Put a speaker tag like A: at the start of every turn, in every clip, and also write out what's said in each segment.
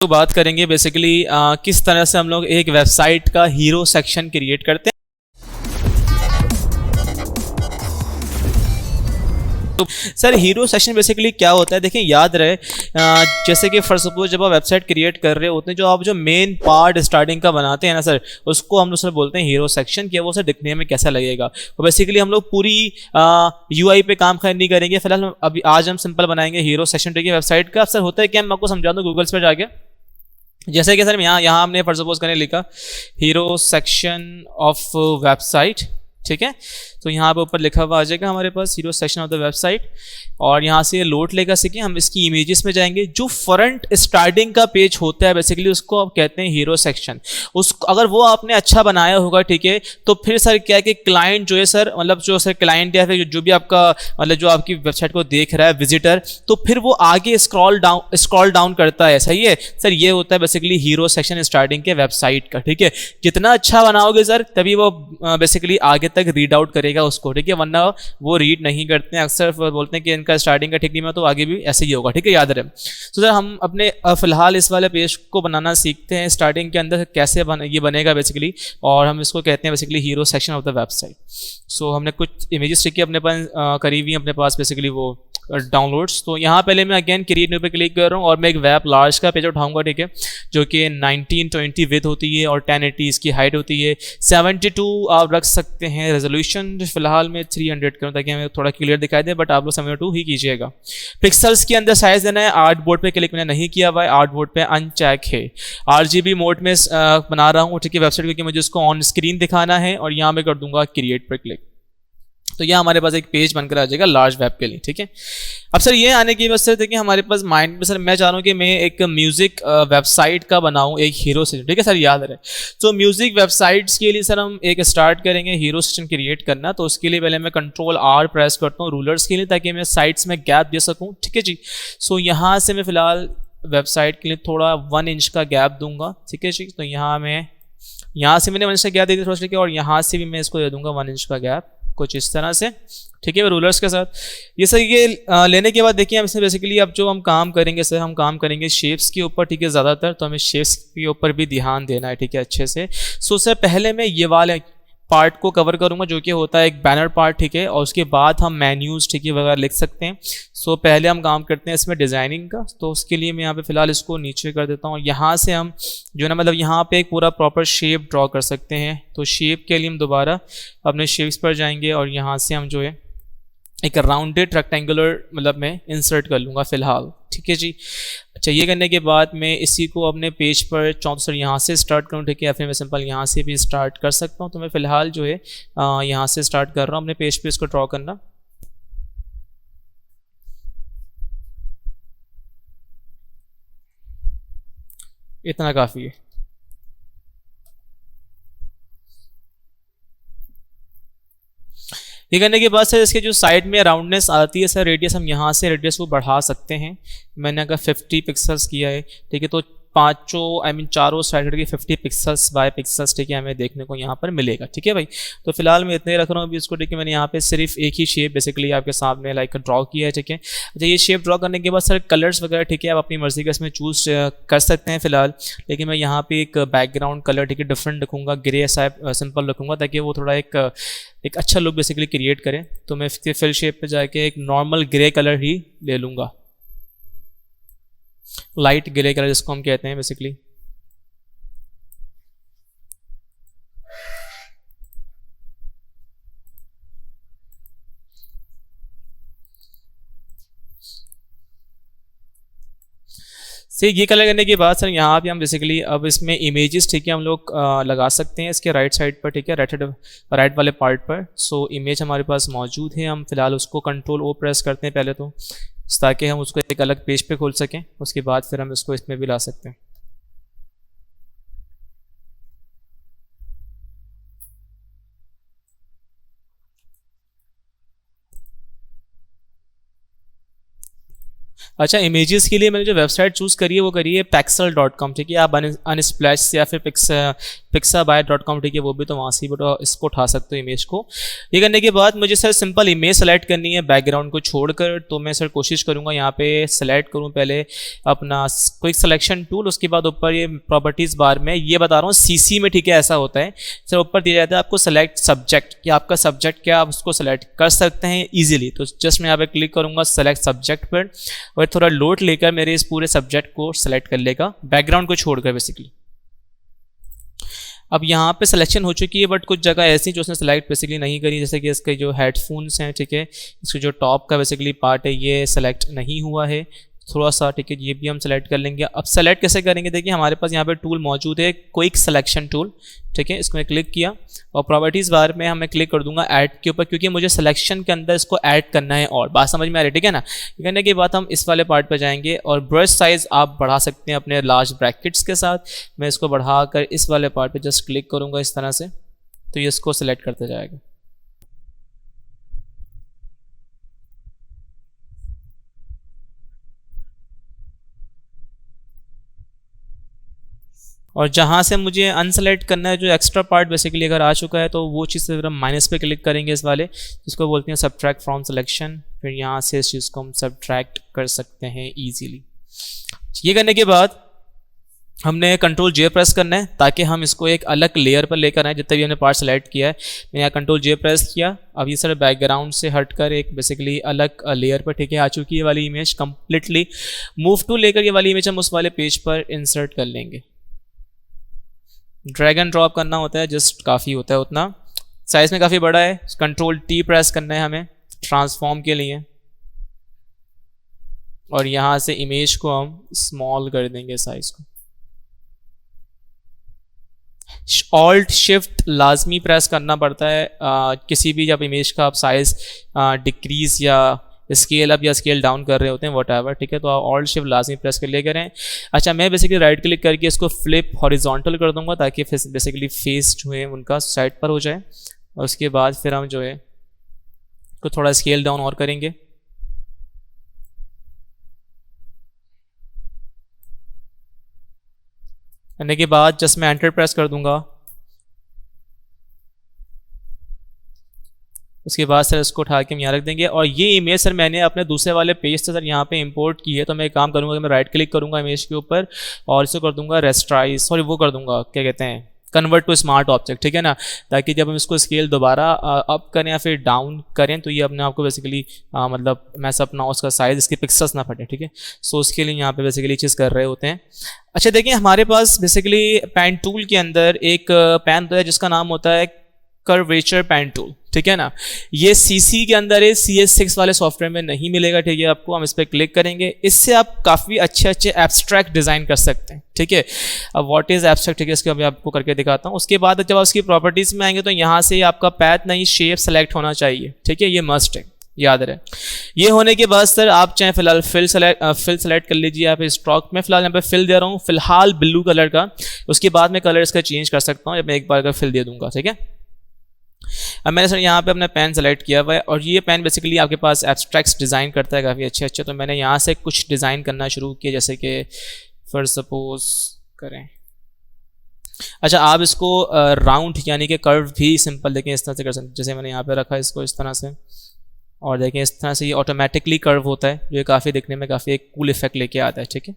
A: तो बात करेंगे बेसिकली किस तरह से हम लोग एक वेबसाइट का हीरो सेक्शन क्रिएट करते हैं। तो सर हीरो सेक्शन बेसिकली क्या होता है, देखिए याद रहे जैसे कि फॉर सपोज जब आप वेबसाइट क्रिएट कर रहे होते हैं, जो आप जो मेन पार्ट स्टार्टिंग का बनाते हैं ना सर, उसको हम लोग सर बोलते हैं हीरो सेक्शन। कि वो सर दिखने में कैसा लगेगा। तो बेसिकली हम लोग पूरी यूआई पे काम नहीं करेंगे फिलहाल। अभी आज हम सिंपल बनाएंगे हीरो सेक्शन ठीक है वेबसाइट का। सर होता है क्या, मैं आपको समझा दूँ गूगल्स पर जाके। जैसे कि सर यहाँ हमने फॉर सपोज करने लिखा हीरो सेक्शन ऑफ वेबसाइट, ठीक है। तो यहाँ पे ऊपर लिखा हुआ आ जाएगा हमारे पास hero section of the website, और यहाँ से लोड लेगा सीखे हम इसकी इमेजेस में जाएंगे। जो फ्रंट स्टार्टिंग का पेज होता है बेसिकली उसको आप कहते हैं हीरो सेक्शन। उस अगर वो आपने अच्छा बनाया होगा ठीक है, तो फिर सर क्या है कि क्लाइंट जो है सर, मतलब जो सर क्लाइंट या फिर जो भी आपका मतलब जो आपकी वेबसाइट को देख रहा है विजिटर, तो फिर वो आगे स्क्रॉल डाउन करता है। सही है सर, ये होता है बेसिकली हीरो सेक्शन स्टार्टिंग के वेबसाइट का। ठीक है, जितना अच्छा बनाओगे सर तभी वो बेसिकली आगे तक रीड आउट करेगा उसको, ठीक है, वरना वो रीड नहीं करते हैं। अक्सर बोलते हैं कि इनका स्टार्टिंग का ठीक नहीं है, तो आगे भी ऐसे ही होगा। ठीक है, याद रहे। तो सर हम अपने फिलहाल इस वाले पेज को बनाना सीखते हैं। स्टार्टिंग के अंदर कैसे ये बनेगा बेसिकली, और हम इसको कहते हैं basically hero section of the website. So हमने कुछ इमेजेस ठीक है अपने पास करी हुई अपने पास बेसिकली वो डाउनलोड्स। तो यहाँ पहले मैं अगेन क्रिएट न्यू पे क्लिक कर रहा हूँ और मैं एक वेब लार्ज का पेज उठाऊंगा, ठीक है, जो कि 1920 विथ होती है और 1080 इसकी हाइट होती है। 72 आप रख सकते हैं। रेजोल्यूशन फिलहाल मैं 300 करूँ ताकि हमें थोड़ा क्लियर दिखाई दे, बट आप लोग 72 ही कीजिएगा। पिक्सल्स के अंदर साइज देना है। आर्ट बोर्ड पे क्लिक मैंने नहीं किया हुआ है, आर्ट बोर्ड पे अनचेक है। RGB मोड में बना रहा हूँ ठीक है वेबसाइट, क्योंकि मुझे उसको ऑन स्क्रीन दिखाना है, और यहाँ मैं कर दूंगा क्रिएट पर क्लिक। तो यह हमारे पास एक पेज बनकर आ जाएगा लार्ज वेब के लिए। ठीक है, अब सर ये आने की वजह से देखिए हमारे पास माइंड में सर मैं चाह रहा हूँ कि मैं एक म्यूजिक वेबसाइट का बनाऊँ एक हीरो सेक्शन। ठीक है सर, याद रहे। तो म्यूजिक वेबसाइट्स के लिए सर हम एक स्टार्ट करेंगे हीरो सेक्शन क्रिएट करना। तो उसके लिए पहले मैं Ctrl+R प्रेस करता हूँ रूलर्स के लिए, ताकि मैं साइड्स में गैप दे सकूँ। ठीक है जी। सो यहाँ से मैं फिलहाल वेबसाइट के लिए थोड़ा 1 इंच का गैप दूंगा। ठीक है जी। तो यहाँ से मैंने 1 इंच का गैप दे दिया थोड़ा सा, और यहाँ से भी मैं इसको दे दूंगा 1 इंच का गैप, कुछ इस तरह से। ठीक है, रूलर्स के साथ ये सर ये लेने के बाद देखिए हम इसमें बेसिकली अब जो हम काम करेंगे सर, हम काम करेंगे शेप्स के ऊपर। ठीक है, ज़्यादातर तो हमें शेप्स के ऊपर भी ध्यान देना है। ठीक है, अच्छे से। सो सर पहले मैं ये वाले पार्ट को कवर करूंगा जो कि होता है एक बैनर पार्ट। ठीक है, और उसके बाद हम मेन्यूज ठीक है वगैरह लिख सकते हैं। सो पहले हम काम करते हैं इसमें डिज़ाइनिंग का। तो उसके लिए मैं यहाँ पे फिलहाल इसको नीचे कर देता हूँ। यहाँ से हम जो है ना मतलब यहाँ पे एक पूरा प्रॉपर शेप ड्रॉ कर सकते हैं। तो शेप के लिए हम दोबारा अपने शेप्स पर जाएंगे, और यहाँ से हम जो है एक राउंडेड रेक्टेंगुलर मतलब मैं इंसर्ट कर लूँगा फिलहाल। ठीक है जी। अच्छा, ये करने के बाद मैं इसी को अपने पेज पर सर यहाँ से स्टार्ट करूँ, ठीक है, या फिर मैं सिंपल यहाँ से भी स्टार्ट कर सकता हूँ। तो मैं फिलहाल जो है यहाँ से स्टार्ट कर रहा हूँ अपने पेज पे इसको ड्रॉ करना। इतना काफ़ी है। ये करने के बाद सर इसके जो साइड में राउंडनेस आती है सर, रेडियस, हम यहाँ से रेडियस को बढ़ा सकते हैं। मैंने अगर 50 पिक्सल्स किया है, ठीक है, तो पांचों चारों साइड के 50 पिक्सल्स बाय पिक्सल्स ठीक है हमें देखने को यहाँ पर मिलेगा। ठीक है भाई, तो फिलहाल मैं इतने रख रहा हूँ अभी इसको। ठीक है, मैंने यहाँ पे सिर्फ एक ही शेप बेसिकली आपके सामने लाइक ड्रॉ किया है। ठीक है, अच्छा, ये शेप ड्रॉ करने के बाद सर कलर्स वगैरह ठीक है आप अपनी मर्जी का इसमें चूज कर सकते हैं फिलहाल। लेकिन मैं यहाँ पे एक बैकग्राउंड कलर ठीक है डिफरेंट रखूँगा, ग्रे सिंपल रखूँगा, ताकि वो थोड़ा एक अच्छा लुक बेसिकली क्रिएट करें। तो मैं फिल शेप पे जाके एक नॉर्मल ग्रे कलर ही ले लूँगा, लाइट ग्रे कलर जिसको हम कहते हैं बेसिकली। से ये कलर करने के बाद सर यहाँ पे हम बेसिकली अब इसमें इमेजेस ठीक है हम लोग लगा सकते हैं इसके राइट साइड पर। ठीक है, राइट वाले पार्ट पर। सो इमेज हमारे पास मौजूद है, हम फिलहाल उसको Ctrl+O प्रेस करते हैं पहले तो, ताकि हम उसको एक अलग पेज पे खोल सकें। उसके बाद फिर हम इसको इसमें भी ला सकते हैं। अच्छा, इमेजेस के लिए मैंने जो वेबसाइट चूज़ करी है वो करी है pexel.com, ठीक है। आप अनस्प्लैश से या फिर pixabay.com, ठीक है, वो भी तो वहाँ से भी तो इसको उठा सकते हो इमेज को। ये करने के बाद मुझे सर सिंपल इमेज सेलेक्ट करनी है बैकग्राउंड को छोड़कर, तो मैं सर कोशिश करूँगा यहाँ पे सेलेक्ट करूँ पहले अपना क्विक सिलेक्शन टूल, उसके बाद ऊपर ये प्रॉपर्टीज़ बार में ये बता रहा हूँ CC में, ठीक है, ऐसा होता है सर। ऊपर दिया जाता है आपको सेलेक्ट सब्जेक्ट, कि आपका सब्जेक्ट क्या, आप उसको सेलेक्ट कर सकते हैं ईजिली। तो जस्ट मैं यहाँ पे क्लिक करूँगा सेलेक्ट सब्जेक्ट पर, और थोड़ा लोड लेकर मेरे इस पूरे सब्जेक्ट को सेलेक्ट कर लेगा बैकग्राउंड को छोड़कर बेसिकली। अब यहाँ पे सिलेक्शन हो चुकी है, बट कुछ जगह ऐसी जो उसने सेलेक्ट बेसिकली नहीं करी, जैसे कि इसके जो हेडफोन्स हैं, ठीक है, इसके जो टॉप का बेसिकली पार्ट है ये सेलेक्ट नहीं हुआ है थोड़ा सा, ठीक है, ये भी हम सेलेक्ट कर लेंगे। अब सेलेक्ट कैसे करेंगे, देखिए हमारे पास यहाँ पे टूल मौजूद है क्विक सिलेक्शन टूल, ठीक है, इसको मैं क्लिक किया और प्रॉपर्टीज़ बार में हमें क्लिक कर दूंगा ऐड के ऊपर, क्योंकि मुझे सिलेक्शन के अंदर इसको ऐड करना है। और बात समझ में आ रही है, ठीक है ना। ये करने के बाद हम इस वाले पार्ट पर जाएंगे और ब्रश साइज आप बढ़ा सकते हैं अपने लार्ज ब्रैकेट्स के साथ। मैं इसको बढ़ाकर इस वाले पार्ट पर जस्ट क्लिक करूँगा इस तरह से, तो ये इसको सिलेक्ट करते जाएगा। और जहाँ से मुझे अनसेलेक्ट करना है जो एक्स्ट्रा पार्ट बेसिकली अगर आ चुका है, तो वो चीज़ अगर हम माइनस पे क्लिक करेंगे इस वाले, जिसको बोलते हैं सब्ट्रैक्ट फ्रॉम सिलेक्शन, फिर यहाँ से इस चीज़ को हम सब्ट्रैक्ट कर सकते हैं ईजीली। ये करने के बाद हमने कंट्रोल J प्रेस करना है ताकि हम इसको एक अलग लेयर पर लेकर आए। जितना भी हमने पार्ट सेलेक्ट किया है, मैं यहाँ कंट्रोल J प्रेस किया, अब ये सर बैकग्राउंड से हटकर एक बेसिकली अलग लेयर पर, ठीक है, आ चुकी है वाली इमेज कंप्लीटली। मूव टू लेकर ये वाली इमेज हम उस वाले पेज पर इंसर्ट कर लेंगे। ड्रैग एंड ड्रॉप करना होता है, जस्ट काफ़ी होता है उतना, साइज में काफ़ी बड़ा है। कंट्रोल T प्रेस करना है हमें ट्रांसफॉर्म के लिए, और यहाँ से इमेज को हम स्मॉल कर देंगे साइज को। ऑल्ट शिफ्ट लाजमी प्रेस करना पड़ता है किसी भी जब इमेज का आप साइज डिक्रीज या स्केल अप या स्केल डाउन कर रहे होते हैं वट एवर, ठीक है, तो आप ऑल्ट शिफ्ट लाजमी प्रेस कर लिया करें। अच्छा, मैं बेसिकली राइट क्लिक करके इसको फ्लिप हॉरिजॉन्टल कर दूंगा ताकि बेसिकली फेस जो है उनका साइड पर हो जाए, और उसके बाद फिर हम जो है को थोड़ा स्केल डाउन और करेंगे। करने के बाद जस्ट मैं एंटर प्रेस कर दूंगा। उसके बाद सर इसको उठा के हम यहाँ रख देंगे, और ये इमेज सर मैंने अपने दूसरे वाले पेज से सर यहाँ पे इंपोर्ट की है। तो मैं एक काम करूँगा कि मैं राइट क्लिक करूँगा इमेज के ऊपर और इसको कर दूंगा रेस्ट्राइज, सॉरी वो कर दूंगा क्या कहते हैं, कन्वर्ट टू स्मार्ट ऑब्जेक्ट, ठीक है ना, ताकि जब हम इसको स्केल दोबारा अप करें या फिर डाउन करें तो ये अपने आप को बेसिकली मतलब मैस अपना उसका साइज इसके पिक्सल्स ना फटे, ठीक है। सो उसके लिए यहाँ पे बेसिकली चीज़ कर रहे होते हैं। अच्छा देखिए, हमारे पास बेसिकली पेन टूल के अंदर एक पेन होता है जिसका नाम होता है कर्वेचर पेन टूल, ठीक है ना। ये CC के अंदर है, CS6 वाले सॉफ्टवेयर में नहीं मिलेगा, ठीक है आपको। हम इस पर क्लिक करेंगे, इससे आप काफ़ी अच्छे अच्छे एब्स्ट्रैक्ट डिज़ाइन कर सकते हैं, ठीक है। अब व्हाट इज़ एब्स्ट्रैक्ट, ठीक है, इसको मैं आपको करके दिखाता हूँ। उसके बाद जब आप उसकी प्रॉपर्टीज़ में आएंगे तो यहाँ से आपका पैथ नहीं शेप सेलेक्ट होना चाहिए, ठीक है, ये मस्ट है, याद रहे। ये होने के बाद सर आप चाहे फिलहाल फिल सेलेक्ट कर लीजिए। यहाँ पे स्ट्रोक में फिलहाल यहाँ पे फिल दे रहा हूँ फिलहाल ब्लू कलर का, उसके बाद मैं कलर इसका चेंज कर सकता हूँ जब मैं एक बार का फिल दे दूंगा, ठीक है। अब मैंने सर यहाँ पे अपना पेन सेलेक्ट किया हुआ है, और ये पेन बेसिकली आपके पास एब्स्ट्रैक्ट्स डिज़ाइन करता है काफ़ी अच्छे अच्छे। तो मैंने यहाँ से कुछ डिज़ाइन करना शुरू किया, जैसे कि फॉर सपोज करें, अच्छा आप इसको राउंड यानी कि कर्व भी सिंपल देखें इस तरह से कर सकते हैं, जैसे मैंने यहाँ पे रखा है इसको इस तरह से, और देखें इस तरह से ये ऑटोमेटिकली कर्व होता है, जो ये काफ़ी दिखने में काफ़ी एक कूल इफेक्ट लेके आता है, ठीक है।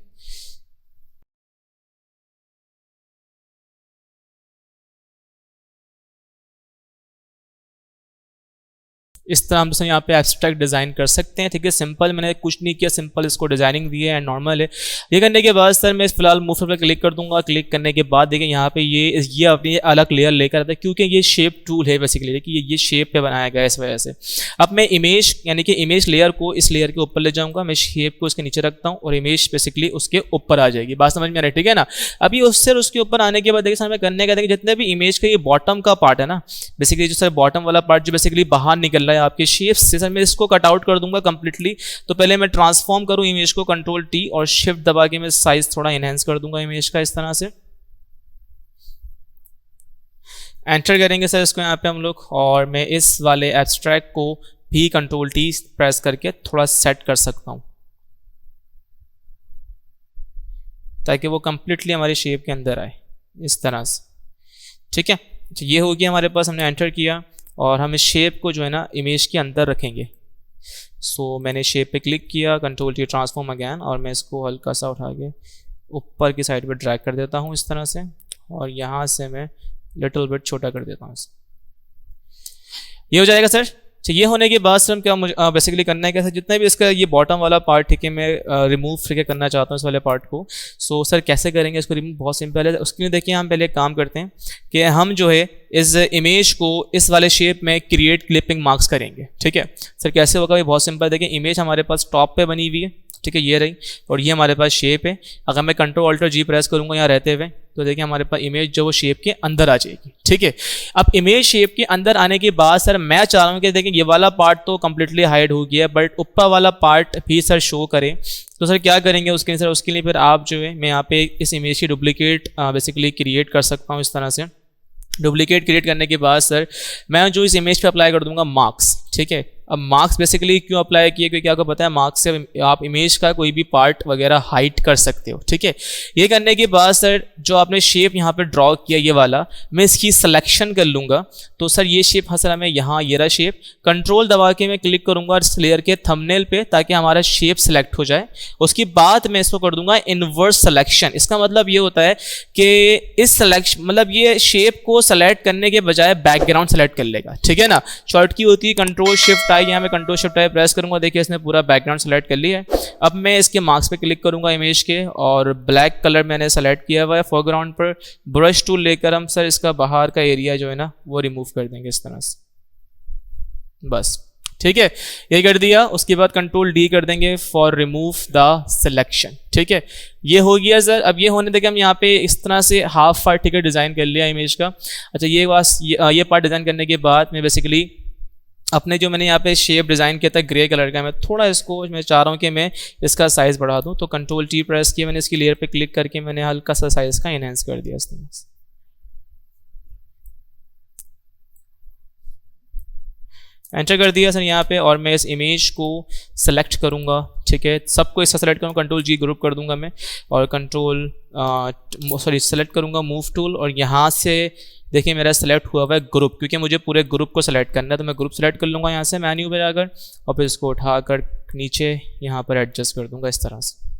A: इस तरह हम यहाँ पे एब्स्ट्रैक्ट डिज़ाइन कर सकते हैं, ठीक है। सिंपल मैंने कुछ नहीं किया, सिंपल इसको डिज़ाइनिंग दी है एंड नॉर्मल है। ये करने के बाद सर मैं फिलहाल मूव पर क्लिक कर दूंगा। क्लिक करने के बाद देखिए यहाँ पे ये अपनी अलग लेयर लेकर आता है, क्योंकि ये शेप टूल है बेसिकली, देखिए ये शेप पे बनाया गया है इस वजह से। अब मैं इमेज यानी कि इमेज लेयर को इस लेयर के ऊपर ले जाऊँगा, मैं शेप को इसके नीचे रखता हूँ और इमेज बेसिकली उसके ऊपर आ जाएगी। बात समझ में आ रही है, ठीक है ना। अभी उससे उसके ऊपर आने के बाद देखिए सर मैं करने का, देखिए जितने भी इमेज का ये बॉटम का पार्ट है ना, बेसिकली जो सर बॉटम वाला पार्ट जो बेसिकली बाहर निकल रहा है आपके शेप से, सर मैं इसको कट आउट कर दूंगा कंप्लीटली। तो पहले मैं ट्रांसफॉर्म करूं इमेज को, कंट्रोल T और शिफ्ट दबा के मैं साइज थोड़ा इनहेंस कर दूंगा इमेज का इस तरह से। एंटर करेंगे सर इसको यहाँ पे हम लोग, और मैं इस वाले एब्स्ट्रैक्ट को भी कंट्रोल T प्रेस करके थोड़ा सेट कर सकता हूँ। ताकि वो कम्प्लीटली हमारी शेप के अंदर आए इस तरह से, ठीक है। तो ये हो गया हमारे पास, हमने एंटर किया और हम इस शेप को जो है ना इमेज के अंदर रखेंगे। सो मैंने शेप पे क्लिक किया, कंट्रोल टी ट्रांसफॉर्म अगैन, और मैं इसको हल्का सा उठा के ऊपर की साइड पे ड्रैग कर देता हूँ इस तरह से, और यहाँ से मैं लिटिल बिट छोटा कर देता हूँ। ये हो जाएगा सर। तो ये होने के बाद सर हम क्या मुझे बेसिकली करना है, कैसे जितना भी इसका ये बॉटम वाला पार्ट, ठीक है, मैं रिमूव ठीक करना चाहता हूँ इस वाले पार्ट को। सो सर कैसे करेंगे इसको रिमूव? बहुत सिंपल है। उसके लिए देखिए हम पहले एक काम करते हैं कि हम जो है इस इमेज को इस वाले शेप में क्रिएट क्लिपिंग मार्क्स करेंगे, ठीक है। सर कैसे होगा? ये बहुत सिंपल है। देखिए इमेज हमारे पास टॉप पे बनी हुई है, ठीक है, ये रही, और ये हमारे पास शेप है। अगर मैं Ctrl+Alt+G प्रेस करूंगा यहाँ रहते हुए, तो देखिए हमारे पास इमेज जो वो शेप के अंदर आ जाएगी, ठीक है। अब इमेज शेप के अंदर आने के बाद सर मैं चाह रहा हूँ कि देखिए ये वाला पार्ट तो कंप्लीटली हाइड हो गया है, बट ऊपर वाला पार्ट भी सर शो करें। तो सर क्या करेंगे उसके लिए? सर उसके लिए फिर आप जो है, मैं यहाँ पे इस इमेज की डुप्लीकेट बेसिकली क्रिएट कर सकता हूँ इस तरह से। डुप्लीकेट क्रिएट करने के बाद सर मैं जो इस इमेज पे अप्लाई कर दूंगा मार्क्स, ठीक है। अब मार्क्स बेसिकली क्यों अप्लाई किए? क्योंकि आपको पता है मार्क्स से आप इमेज का कोई भी पार्ट वगैरह हाइड कर सकते हो, ठीक है। ये करने के बाद सर जो आपने शेप यहाँ पे ड्रॉ किया ये वाला, मैं इसकी सिलेक्शन कर लूँगा। तो सर ये शेप हाँ सर, मैं यहाँ ये रहा शेप, कंट्रोल दबा के मैं क्लिक करूँगा इस लेयर के थंबनेल पे, ताकि हमारा शेप सेलेक्ट हो जाए। उसके बाद मैं इसको कर दूंगा इनवर्स सिलेक्शन। इसका मतलब ये होता है कि इस सिलेक्शन मतलब ये शेप को सेलेक्ट करने के बजाय बैकग्राउंड सेलेक्ट कर लेगा, ठीक है ना। शॉर्ट की होती है Ctrl+Shift+I, यहाँ मैं Ctrl+Shift+I प्रेस करूंगा, देखिए इसने पूरा बैकग्राउंड सेलेक्ट कर लिया है। अब मैं इसके मार्क्स पे क्लिक करूंगा इमेज के, और ब्लैक कलर मैंने सेलेक्ट किया हुआ है फोरग्राउंड पर। ब्रश टूल लेकर हम सर इसका बाहर का एरिया जो है ना वो रिमूव कर देंगे इस तरह से, बस, ठीक है। ये कर दिया। उसके बाद Ctrl+D कर देंगे फॉर रिमूव द सिलेक्शन, ठीक है। ये हो गया सर। अब ये होने देंगे हम यहाँ पे इस तरह से हाफ पार्ट, ठीक है, डिजाइन कर लिया इमेज का। अच्छा ये पार्ट डिजाइन करने के बाद मैं बेसिकली अपने जो मैंने यहाँ पे शेप डिज़ाइन किया था ग्रे कलर का, मैं थोड़ा इसको मैं चाह रहा हूँ कि मैं इसका साइज़ बढ़ा दूँ। तो Ctrl+T प्रेस किया मैंने, इसकी लेयर पे क्लिक करके मैंने हल्का सा साइज़ का इनहेंस कर दिया इस तरह से। एंटर कर दिया सर यहाँ पे, और मैं इस इमेज को सेलेक्ट करूँगा, ठीक है, सबको इसका सेलेक्ट करूँगा। Ctrl+G ग्रुप कर दूंगा मैं, और सेलेक्ट करूँगा मूव टूल, और यहाँ से देखिए मेरा सेलेक्ट हुआ हुआ है ग्रुप, क्योंकि मुझे पूरे ग्रुप को सेलेक्ट करना है। तो मैं ग्रुप सेलेक्ट कर लूँगा यहाँ से मेन्यू पे जाकर, और फिर इसको उठाकर नीचे यहाँ पर एडजस्ट कर दूँगा इस तरह से।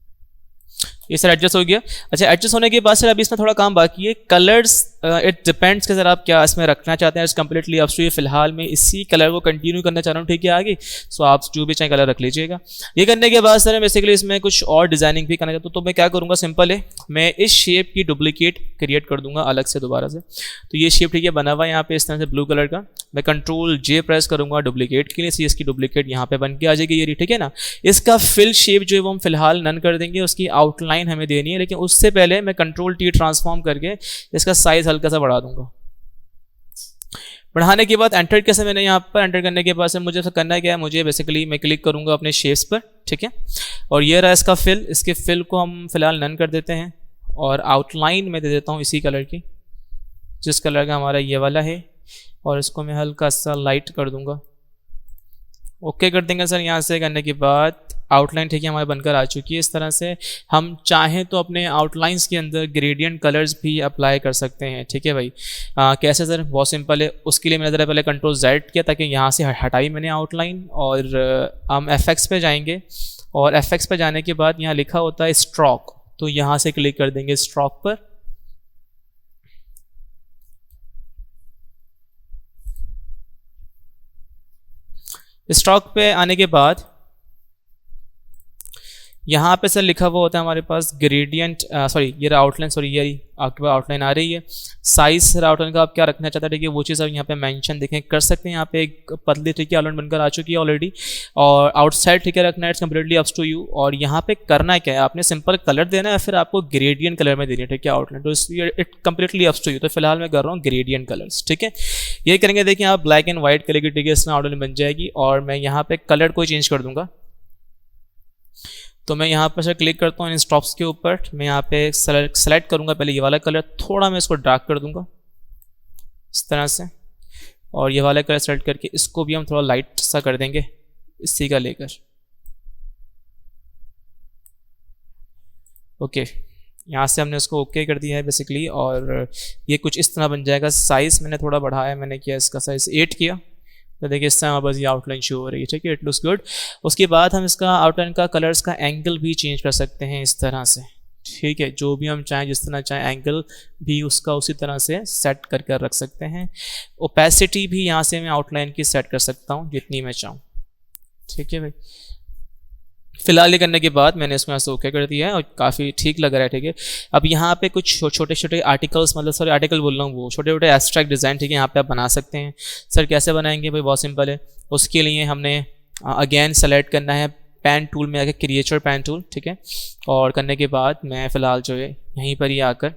A: ये सर एडजस्ट हो गया। अच्छा, एडजस्ट होने के बाद सर अभी इसमें थोड़ा काम बाकी है। कलर्स इट डिपेंड्स कि सर आप क्या इसमें रखना चाहते हैं। It's completely up to you. फिलहाल मैं इसी कलर को कंटिन्यू करना चाह रहा हूँ, ठीक है, आगे। सो आप जो भी चाहे कलर रख लीजिएगा। ये करने के बाद सर बेसिकली इसमें कुछ और डिजाइनिंग भी करना चाहता हूँ। तो मैं क्या करूँगा, सिंपल है, मैं इस शेप की डुप्लीकेट क्रिएट कर दूंगा अलग से दोबारा से। तो ये शेप, ठीक है, बना हुआ है यहाँ पे इस तरह से ब्लू कलर का। मैं Ctrl+J प्रेस करूँगा डुप्लीकेट के लिए, सी इसकी डुप्लीकेट यहाँ पे बन के आ जाएगी ये, ठीक है ना। इसका फिल शेप जो है वो हम फिलहाल नन कर देंगे, उसकी आउटलाइन हमें देनी है। लेकिन उससे पहले मैं Ctrl+T ट्रांसफॉर्म करके इसका साइज हल्का सा बढ़ा दूंगा। बढ़ाने के बाद एंटर कैसे, मैंने यहाँ पर एंटर करने के बाद से मुझे करना क्या है, मुझे बेसिकली मैं क्लिक करूँगा अपने शेप्स पर, ठीक है, और ये रहा इसका फिल। इसके फिल को हम फिलहाल नन कर देते हैं, और आउटलाइन में दे देता हूँ इसी कलर की, जिस कलर का हमारा ये वाला है, और इसको मैं हल्का सा लाइट कर दूंगा। ओके कर देंगे सर। यहाँ से करने के बाद आउटलाइन, ठीक है, हमारे बनकर आ चुकी है इस तरह से। हम चाहें तो अपने आउटलाइंस के अंदर ग्रेडियंट कलर्स भी अप्लाई कर सकते हैं, ठीक है भाई। कैसे सर? बहुत सिंपल है। उसके लिए मैंने ज़रा पहले Ctrl+Z किया, ताकि यहाँ से हटाई मैंने आउटलाइन, और हम FX पे जाएंगे, और FX पे जाने के बाद यहाँ लिखा होता है स्ट्रोक, तो यहाँ से क्लिक कर देंगे स्ट्रोक पर। स्ट्रोक पे आने के बाद यहाँ पे सर लिखा हुआ होता है हमारे पास ग्रेडियंट, सॉरी ये आउटलाइन, सॉरी ये आपके पास आउटलाइन आ रही है। साइज सर आउटलाइन का आप क्या रखना चाहते हैं, ठीक है, वो चीज़ आप यहाँ पे मेंशन देखें कर सकते हैं। यहाँ पे एक पतली, ठीक है, आउटलाइन बनकर आ चुकी है ऑलरेडी, और आउटसाइड, ठीक है, रखना है, it's completely up to you. और यहाँ पे करना क्या है, आपने सिंपल कलर देना है, फिर आपको ग्रेडियंट कलर में देनी है, ठीक है, आउटलाइन। तो it completely up to you. तो फिलहाल मैं कर रहा हूँ ग्रेडियंट कलर्स, ठीक है। ये करेंगे, देखिए आप ब्लैक एंड व्हाइट कलर की, ठीक है, इसमें आउटलाइन बन जाएगी। और मैं यहाँ पे कलर को चेंज कर दूंगा। तो मैं यहाँ पर सर क्लिक करता हूँ इन स्टॉप्स के ऊपर। मैं यहाँ पे सेलेक्ट करूँगा पहले ये वाला कलर, थोड़ा मैं इसको डार्क कर दूंगा इस तरह से, और ये वाला कलर सेलेक्ट करके इसको भी हम थोड़ा लाइट सा कर देंगे इसी का लेकर। ओके, यहाँ से हमने उसको ओके कर दिया है बेसिकली, और ये कुछ इस तरह बन जाएगा। साइज़ मैंने थोड़ा बढ़ाया, मैंने किया इसका साइज़ 8 किया, तो देखिए इस तरह हमारे पास ये आउटलाइन शो हो रही है। ठीक है, इट लुक्स गुड। उसके बाद हम इसका आउटलाइन का कलर्स का एंगल भी चेंज कर सकते हैं इस तरह से। ठीक है, जो भी हम चाहें, जिस तरह चाहें एंगल भी उसका उसी तरह से सेट कर कर रख सकते हैं। ओपेसिटी भी यहाँ से मैं आउटलाइन की सेट कर सकता हूँ जितनी मैं चाहूँ। ठीक है भाई, फिलहाल ये करने के बाद मैंने इसमें ऐसे ओके कर दिया है और काफ़ी ठीक लग रहा है। ठीक है, अब यहाँ पे कुछ छोटे छोटे आर्टिकल्स, मतलब सॉरी आर्टिकल बोल रहा हूँ, वो छोटे छोटे एब्स्ट्रैक्ट डिज़ाइन, ठीक है, यहाँ पे आप बना सकते हैं। सर कैसे बनाएंगे भाई? बहुत सिंपल है। उसके लिए हमने अगेन सेलेक्ट करना है पेन टूल में आके, क्रिएचर पेन टूल। ठीक है, और करने के बाद मैं फ़िलहाल जो है यहीं पर ही आकर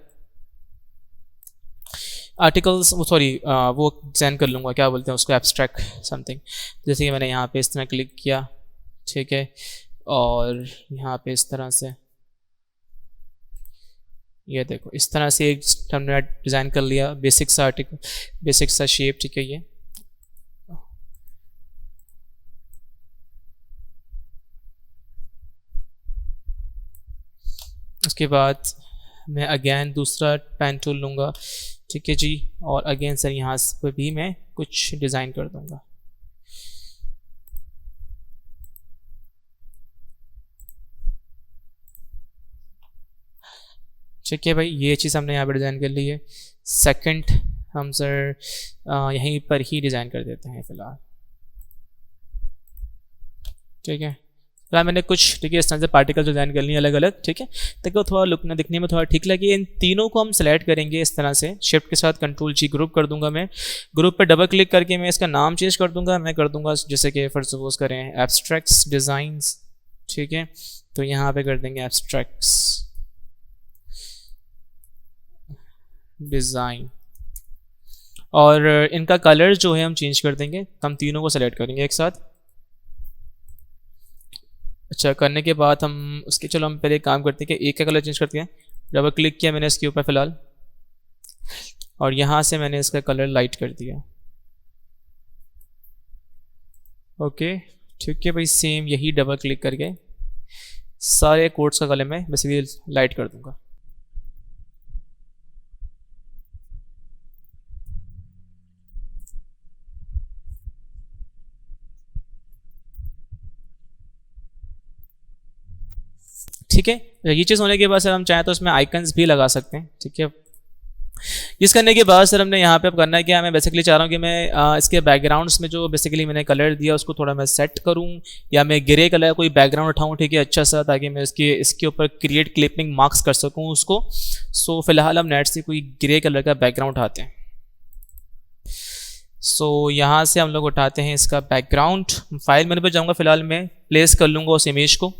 A: आर्टिकल्स, वो डिज़ाइन कर लूँगा, क्या बोलते हैं उसको, एब्स्ट्रैक्ट समथिंग। जैसे कि मैंने यहाँ पे इस तरह क्लिक किया, ठीक है, और यहाँ पे इस तरह से ये देखो इस तरह से एक हमने डिज़ाइन कर लिया, बेसिक सा आर्टिकल, बेसिक सा शेप। ठीक है, ये उसके बाद मैं अगेन दूसरा पेन टूल लूँगा। ठीक है जी, और अगेन सर यहाँ पर भी मैं कुछ डिज़ाइन कर दूँगा। ठीक है भाई, ये चीज़ हमने यहाँ पर डिज़ाइन कर ली है। सेकंड हम सर यहीं पर ही डिज़ाइन कर देते हैं फ़िलहाल। ठीक है, फिलहाल मैंने कुछ, ठीक है, इस तरह से पार्टिकल डिज़ाइन कर लिए अलग अलग। ठीक है, ताकि वो थोड़ा लुक में दिखने में थोड़ा ठीक लगे। इन तीनों को हम सेलेक्ट करेंगे इस तरह से, शिफ्ट के साथ कंट्रोल जी ग्रुप कर दूंगा मैं। ग्रुप पर डबल क्लिक करके मैं इसका नाम चेंज कर दूंगा। मैं कर दूंगा जैसे कि फॉर सपोज करें एब्स्ट्रैक्ट्स डिज़ाइंस। ठीक है, तो यहाँ पे कर देंगे एब्स्ट्रैक्ट्स डिज़ाइन, और इनका कलर जो है हम चेंज कर देंगे। हम तीनों को सेलेक्ट करेंगे एक साथ। अच्छा, करने के बाद हम उसके, चलो हम पहले काम करते हैं कि एक का कलर चेंज करते हैं। डबल क्लिक किया मैंने इसके ऊपर फ़िलहाल, और यहाँ से मैंने इसका कलर लाइट कर दिया। ओके, ठीक है भाई, सेम यही डबल क्लिक करके सारे कोड्स का कलर मैं बेसिकली लाइट कर दूंगा। ठीक है, ये चीज़ होने के बाद सर हम चाहें तो इसमें आइकन्स भी लगा सकते हैं। ठीक है, इस करने के बाद सर हमने यहाँ पे अब करना है क्या, मैं बेसिकली चाह रहा हूँ कि मैं इसके बैकग्राउंड्स में जो बेसिकली मैंने कलर दिया उसको थोड़ा मैं सेट करूँ, या मैं ग्रे कलर कोई बैकग्राउंड उठाऊँ, ठीक है, अच्छा सा, ताकि मैं इसके ऊपर क्रिएट क्लिपिंग मार्क्स कर सकूँ उसको। सो फिलहाल हम नेट से कोई ग्रे कलर का बैकग्राउंड उठाते हैं। सो यहाँ से हम लोग उठाते हैं इसका बैकग्राउंड, फाइल मेनू पर जाऊँगा, फिलहाल मैं प्लेस कर लूँगा उस इमेज को।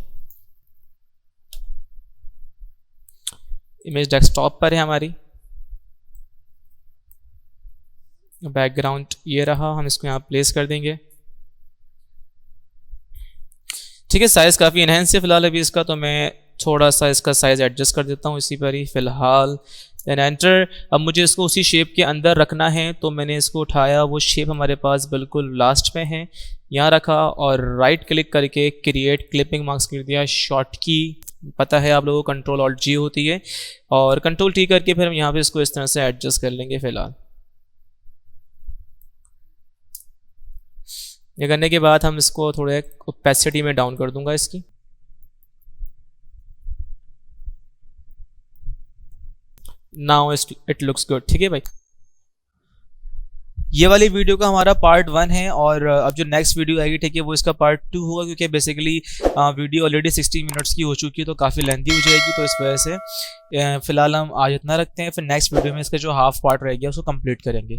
A: इमेज डेस्कटॉप पर है हमारी, बैकग्राउंड ये रहा, हम इसको यहाँ प्लेस कर देंगे। ठीक है, साइज़ काफ़ी इनहेंस है फिलहाल अभी इसका, तो मैं थोड़ा सा इसका साइज़ एडजस्ट कर देता हूँ इसी पर ही फिलहाल। Then enter. अब मुझे इसको उसी शेप के अंदर रखना है, तो मैंने इसको उठाया, वो शेप हमारे पास बिल्कुल लास्ट में है, यहाँ रखा, और राइट क्लिक करके क्रिएट क्लिपिंग मार्क्स कर दिया। शॉर्ट की पता है आप लोगों को, कंट्रोल ऑल्ट जी होती है, और कंट्रोल टी करके फिर हम यहाँ पे इसको इस तरह से एडजस्ट कर लेंगे फिलहाल। ये करने के बाद हम इसको थोड़े ओपेसिटी में डाउन कर दूंगा इसकी। Now it looks good. ठीक है भाई, ये वाली वीडियो का हमारा पार्ट 1 है, और अब जो नेक्स्ट वीडियो आएगी, ठीक है, वो इसका पार्ट 2 होगा, क्योंकि बेसिकली वीडियो ऑलरेडी 60 मिनट्स की हो चुकी है, तो काफ़ी लेंथी हो जाएगी, तो इस वजह से फिलहाल हम आज इतना रखते हैं। फिर नेक्स्ट वीडियो में इसका जो हाफ पार्ट रह गया उसको कंप्लीट करेंगे।